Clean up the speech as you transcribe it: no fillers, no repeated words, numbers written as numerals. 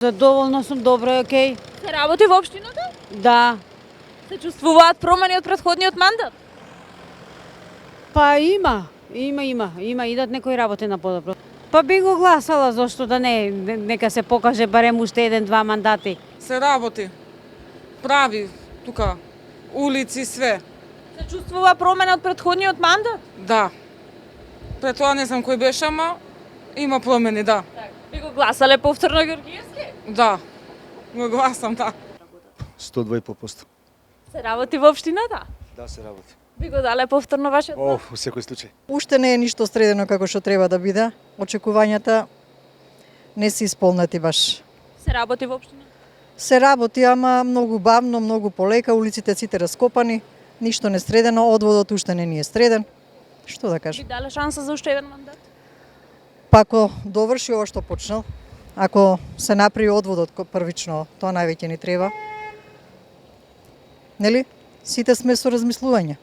Задоволна сум, добро е, окей. Се работи во општината? Да. Се чувствуваат промени од претходниот мандат? Па има, идат некои работи на подобро. Па би го гласала, зошто да не, нека се покаже барем уште еден-два мандати. Се работи, прави, тука, улици, све. Се чувствува промена од претходниот мандат? Да. Пред тоа не знам кој беше, ама има промени, да. Би го гласале повторно Георгиевски? Да. Го гласам, да. 102,5%. Се работи во општината? Да, се работи. Би го дале повторно вашиот О, глас? во секој случај. Уште не е ништо средено како што треба да биде. Очекувањата не се исполнети баш. Се работи во општината? Се работи, ама многу бавно, многу полека, улиците сите раскопани, ништо не средено, одводот уште не ни е среден. Што да Би кажам? дале шанса за уште еден мандат? Па ако доврши ова што почнал, ако се направи одводот првично, тоа највеќе ни треба. Нели? Сите сме со размислување.